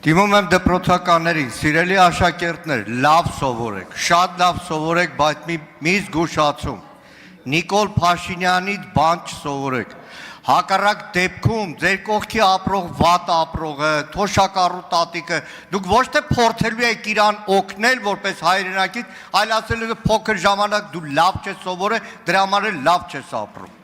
Դիմում եմ դպրոցականներին, սիրելի աշակերտներ, լավ սովորեք, շատ լավ սովորեք, բայց մի զգուշացում։ Նիկոլ Փաշինյանից բան չսովորեք։ Հակառակ դեպքում ձեր կողքի ապրող վատ ապրողը, թոշակառու տատիկը, դուք ոչ թե փորձելու եք իրան օգնել որպես հայրենակից, այլ ասելու եք փոքր ժամանակ դու լավ չես սովորել, դրա համար էլ լավ չես ապրում։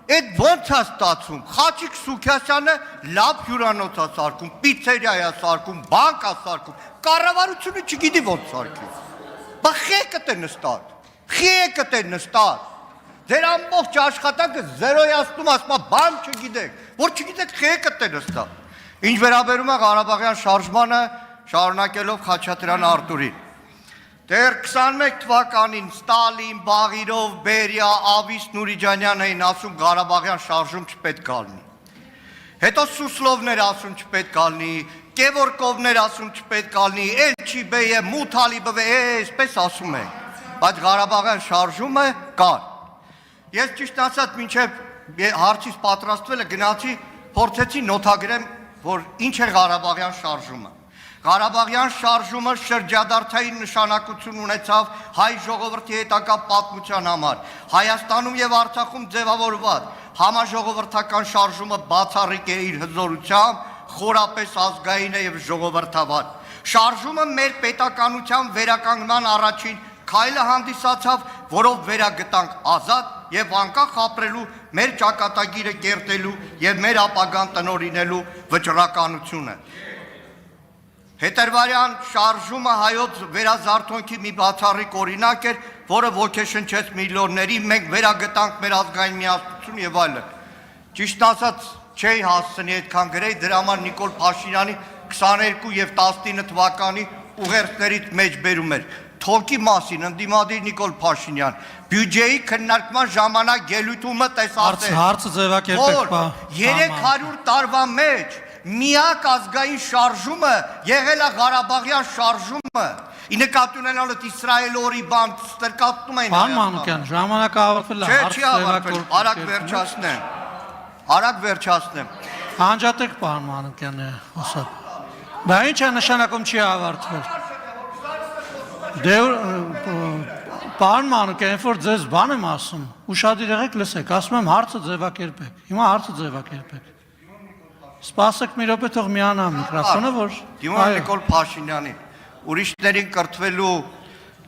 Այդ ոնց է ստացվում, Խաչիկ Սուքյասյանը լավ հյուրանոց է սարքում, պիցերիա է սարքում, բանկ է սարքում, կառավարությունը չգիտի ոնց սարքի։ Բա խեկդ է նստած։ Ձեր ամբողջ աշխատանքը զերոյացնում ասում բան չգիտեք, որ չգիտեք խեկդ է նստած։ Ինչ վերաբերում է Ղարաբաղյան շարժմանը, շարունակելով Խաչատրյան Արտուրին։ Դեռ 21 թվականին Ստալին, Բաղիրով, Բերիա, Ավիս, Նուրիջանյան էին ասում Ղարաբաղյան շարժում չպետք է լինի։ Հետո Սուսլովներ ասում չպետք է լինի, Կևորկովներ ասում չպետք է լինի, Էլչիբեյը, Մութալիբովը, այսպես ասում են։ Բայց Ղարաբաղյան շարժումը կար։ Ես ճիշտ ասած մինչև հարցից պատրաստվելը գնացի, փորձեցի նոթագրեմ, որ ինչ է Ղարաբաղյան շարժումը։ Ղարաբաղյան շարժումը շրջադարձային նշանակություն ունեցավ հայ ժողովրդի հետագա պատմության համար։ Հայաստանում եւ Արցախում ձևավորված համաժողովրդական շարժումը բացառիկ է իր հզորությամբ, խորապես ազգային է եւ ժողովրդավար։ Շարժումը մեր պետականության վերականգնման առաջին քայլը հանդիսացավ, որով վերագտանք ազատ եւ անկախ ապրելու, մեր ճակատագիրը կերտելու եւ մեր ապագան տնօրինելու վճռականությունը։ Հետերվարյան շարժումը հայոց վերազարթոնքի մի բացառիկ օրինակ էր, որը ոգեշնչեց միլիոնների, մենք վերագտանք մեր ազգային միասնություն եւ այլն։ Ճիշտ ասած, չէի հասցնի այդքան գրեի, դրա համար Նիկոլ Փաշինյանի 22 եւ 19 թվականի ուղերձներից մեջ բերում էր։ Թոքի մասին ընդդիմադիր Նիկոլ Փաշինյան, բյուջեի քննարկման ժամանակ ելույթումը տեսածել։ Հարցը ձևակերպեք, բա։ 300 տարվա մեջ միակ ազգային շարժումը եղել է Ղարաբաղյան շարժումը։ Ի նկատի ունենալով Իսրայել օրի բան ստրկացնում էին։ Պարոն Մանուկյան, ժամանակը ավարտվել է, հարցը ձևակերպեք։ Արագ վերջացնեմ։ Անջատեք, պարոն Մանուկյանը, հուսա։ Դա ինչ է նշանակում չի ավարտվել։ Պարոն Մանուկյան, որ ձեզ բան եմ ասում, ուշադիր եղեք լսեք, ասում եմ հարցը ձևակերպեք։ Հիմա հարցը ձևակերպեք։ Սպասեք մի րոպե, թող միանա միկրոֆոնը, որ Դիմում Նիկոլ Փաշինյանի, ուրիշներին կրթվելու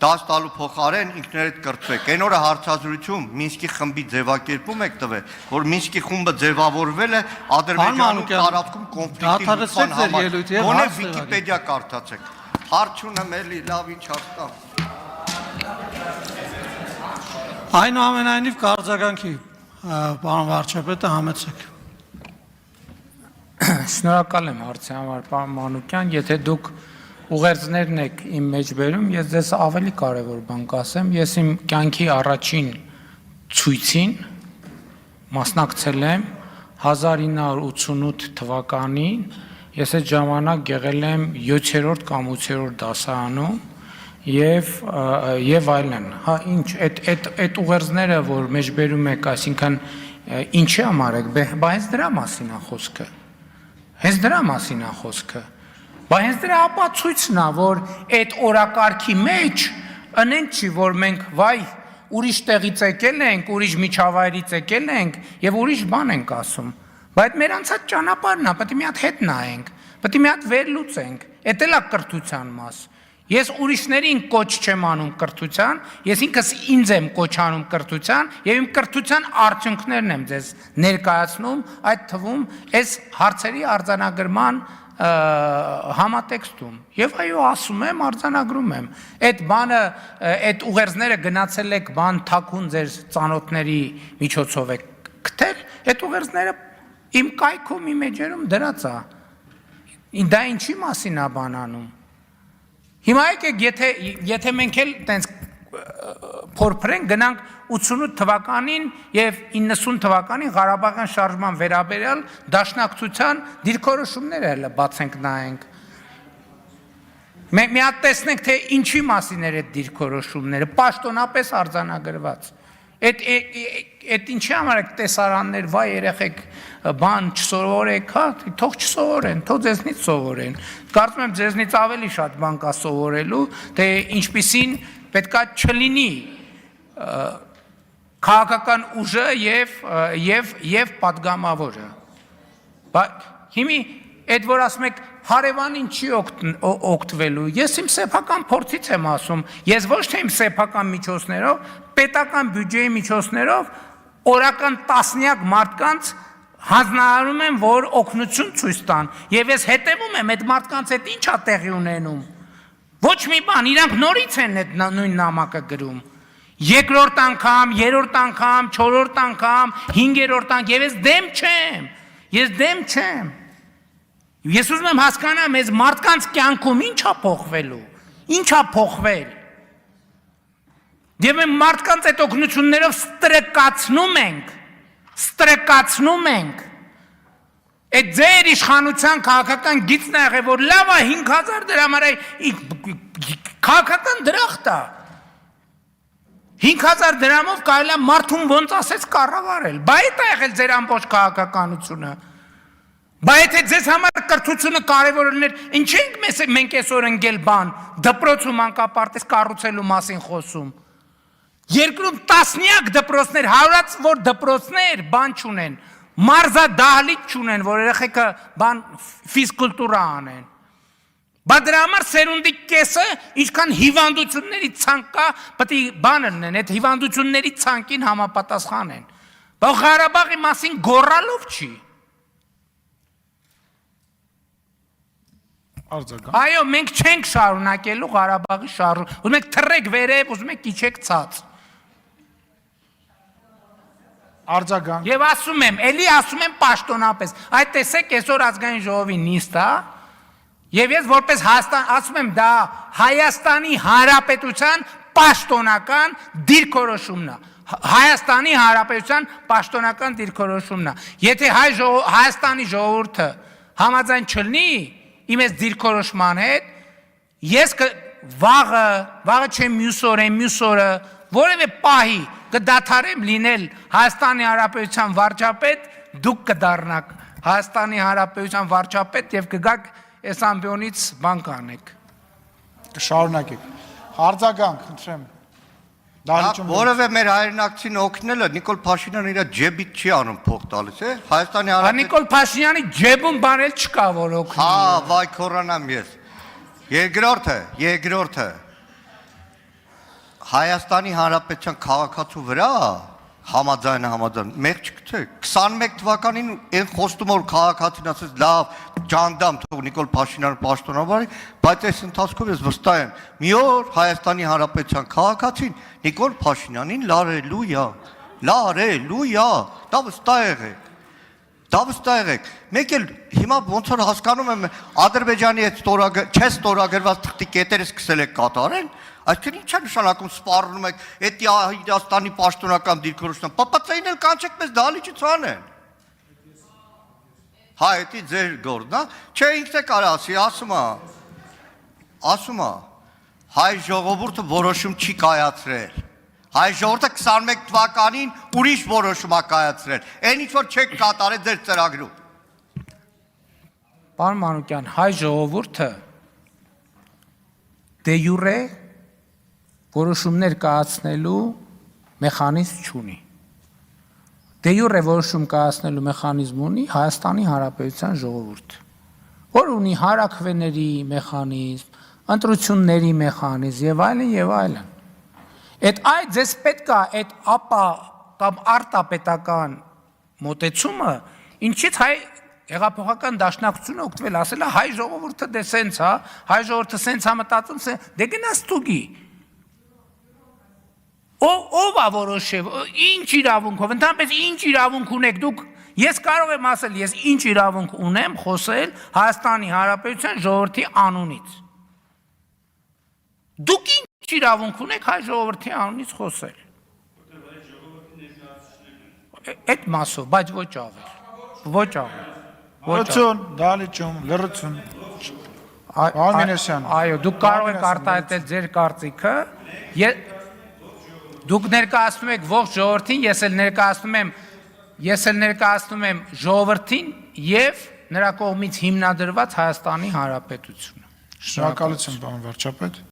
դաս տալու փոխարեն ինքներդ կրթվեք։ Այն օրը հարցազրույցում Մինսկի խմբի ձևակերպում եք տվել, որ Մինսկի խումբը ձևավորվել է Ադրբեջանում տարածքում կոնֆլիկտի համար։ Գոնե Վիկիպեդիա կարդացեք։ Հարց ունեմ էլի, լավ ինչ հարցամ։ Այնուամենայնիվ կարձագանքի, պարոն վարչապետը, համեցեք։ Շնորհակալ եմ հարցի համար, պարոն Մանուկյան, եթե դուք ուղերձներն եք իմ մեջ բերում, ես ձեզ ավելի կարևոր բան կասեմ, ես իմ կյանքի առաջին ցույցին մասնակցել եմ 1988 թվականին, ես այդ ժամանակ եղել եմ 7-րդ կամ 8-րդ դասարանում եւ այլն։ Հա ինչ այդ ուղերձները, որ մեջ բերում եք, այսինքն ինչի համար եք, բա հենց դրա մասին է խոսքը։ Հենց դրա մասին է խոսքը։ Բա հենց դրա ապացույցն է, որ այդ օրակարգի մեջ ընեն չի, որ մենք վայ ուրիշ տեղից եկել ենք, ուրիշ միջավայրից եկել ենք եւ ուրիշ բան ենք ասում։ Բայց մեր անցած ճանապարհն է, պետք է մի հատ հետ նայենք, պետք է մի հատ վերլուծենք։ Էդ էլ է կրթության մաս։ Ես ուրիշներին կոչ չեմ անում կրթության, ես ինքս ինձ եմ կոչ անում կրթության եւ իմ կրթության արդյունքներն եմ ձեզ ներկայացնում, այդ թվում այս հարցերի արձանագրման համատեքստում։ Եվ այո, ասում եմ, արձանագրում եմ։ Այդ բանը, այդ ուղերձները գնացել եք բան թաքուն ձեր ծանոթների միջոցով եք գտել, այդ ուղերձները իմ կայքում, իմ էջերում դրած է։ Դա ինչի մասին է բան անում։ Հիմա եկեք, եթե մենք էլ տենց փորփրենք, գնանք 88 թվականին եւ 90 թվականին Ղարաբաղյան շարժման վերաբերյալ դաշնակցության դիրքորոշումները հələ բացենք նայենք։ Մենք մի հատ տեսնենք, թե ինչի մասին էր այդ դիրքորոշումները, պաշտոնապես արձանագրված։ Այդ ինչի համար եք տեսարաններ, վայ երեխեք բան չսովորեք, հա, թող չսովորեն, թող ձեզնից սովորեն։ Կարծում եմ ձեզնից ավելի շատ բան կա սովորելու, թե ինչպիսին պետքա չլինի քաղաքական ուժը եւ падգամավորը։ Բայց հիմի այդ որ ասում եք հարևանին չի օգտվելու, ես իմ սեփական փորձից եմ ասում, ես ոչ թե իմ սեփական միջոցներով, պետական բյուջեի միջոցներով օրական տասնյակ մարդկանց հանձնարարում եմ, որ օգնություն ցույց տան, եւ ես հետեւում եմ այդ մարդկանց հետ ինչա տեղի ունենում։ Ոչ մի բան, իրանք նորից են այդ նույն նամակը գրում։ Երկրորդ անգամ, երրորդ անգամ, չորրորդ անգամ, հինգերորդ անգամ, եւ ես դեմ չեմ։ Ես ուզում եմ հասկանամ, այս մարդկանց կյանքում ինչա փոխվելու, ինչա փոխվել։ Եվ մենք մարդկանց այդ օգնություններով ստրեկացնում ենք։ Այդ ձեր իշխանության քաղաքական գիծն է եղել, որ լավ է 5000 դրամ արա քաղաքական դրախտ է։ 5000 դրամով կարելի է մարդուն ոնց ասես կառավարել։ Բա այդ է եղել ձեր ամբողջ քաղաքականությունը։ Բայց եթե ձեզ համար կրթությունը կարևոր լիներ, ինչ ենք մենք այսօր ընկել բան, դպրոցում անկապարտեզ կառուցելու մասին խոսում։ Երկրում տասնյակ դպրոցներ, հարյուրած որ դպրոցներ բան չունեն, մարզադահլիճ չունեն, որ երեխեքը բան ֆիզկուլտուրա անեն։ Բայց դրա համար սերունդի կեսը ինչքան հիվանդությունների ցանկ կա, պետք է բան լինեն, այդ հիվանդությունների ցանկին համապատասխան են։ Բայց Ղարաբաղի մասին գոռալով չի։ Այո, մենք չենք շարունակելու Ղարաբաղի շարժումը։ Ուզում եք թռեք վերև, ուզում եք իջեք ցած։ Արձագանք։ Եվ էլի ասում եմ պաշտոնապես։ Այդ տեսեք այսօր ազգային ժողովի նիստ է, եւ ես որպես ասում եմ դա Հայաստանի Հանրապետության պաշտոնական դիրքորոշումն է։ Հայաստանի Հանրապետության պաշտոնական դիրքորոշումն է։ Եթե Հայաստանի ժողովուրդը համաձայն չլինի իմ այս դիրքորոշման հետ, ես վաղը չեմ մյուս օրը որևէ պահի կդադարեմ լինել Հայաստանի Հանրապետության վարչապետ, դուք կդառնաք Հայաստանի Հանրապետության վարչապետ եւ կգաք այս ամբիոնից բան կանեք։ Կշարունակեք։ Արձագանք, խնդրեմ։ Որևէ մեր հայրենակցին օգնելը Նիկոլ Փաշինյանը իր ջեբից չի անում փող տալիս, է։ Հայաստանի Հանրապետության Նիկոլ Փաշինյանի ջեբում բանել չկա որ օգնի։ Հա, վայ քորանամ ես։ Երկրորդը Հայաստանի Հանրապետության քաղաքացու վրա համաձայն մեղ չգցեք 21 թվականին այն խոստումը որ քաղաքացին ասեց լավ ջանդամ թող Նիկոլ Փաշինյանը պաշտոնավարի բայց այս ընթացքում ես վստահ եմ մի օր Հայաստանի Հանրապետության քաղաքացին Նիկոլ Փաշինյանին լարելու է դա վստահ եղեք մեկ էլ հիմա ոնց որ հասկանում եմ Ադրբեջանի այդ ստորագրված թղթի կետերը սկսել եք կատարել Այսինքն ինչ է նշանակում սպառնում եք էդի Հայաստանի պաշտոնական դիրքորոշումը պապածային էլ կանչեք մեզ դահլիճից անեն Հա էդի ձեր գործն է չէ ինքն է կարա ասի ասում է հայ ժողովուրդը որոշում չի կայացրել հայ ժողովուրդը 21 թվականին ուրիշ որոշում է կայացրել այն ինչ որ չեք կատարել ձեր ծրագրում Պարոն Մանուկյան հայ ժողովուրդը դե յուրե որոշումներ կայացնելու մեխանիզմ չունի։ Դե յուրե որոշում կայացնելու մեխանիզմ ունի Հայաստանի Հանրապետության ժողովուրդը, որ ունի հարաքվեների մեխանիզմ, ընտրությունների մեխանիզմ եւ այլն։ Այդ ձեզ պետք է այդ ապա կամ արտապետական մոտեցումը, ինչից հայ հեղափոխական դաշնակցությունը օգտվել, ասել է հայ ժողովուրդը դե սենց է, հայ ժողովուրդը սենց է մտածում, դե գնաց ստուգի Ով է որոշել, ինչ իրավունքով, ընդհանրապես ինչ իրավունք ունեք դուք, ես կարող եմ ասել, ես ինչ իրավունք ունեմ խոսել Հայաստանի Հանրապետության ժողովրդի անունից։ Դուք ինչ իրավունք ունեք հայ ժողովրդի անունից խոսել։ Այդ մասով, բայց ոչ ավել։ Լրություն, դահլիճում, լրություն։ Այո, դուք կարող եք արտահայտել ձեր կարծիքը, Դուք ներկայացնում եք ողջ ժողովրդին, ես էլ ներկայացնում եմ ժողովրդին եւ նրա կողմից հիմնադրված Հայաստանի Հանրապետությունը։ Շնորհակալություն, պարոն վարչապետ։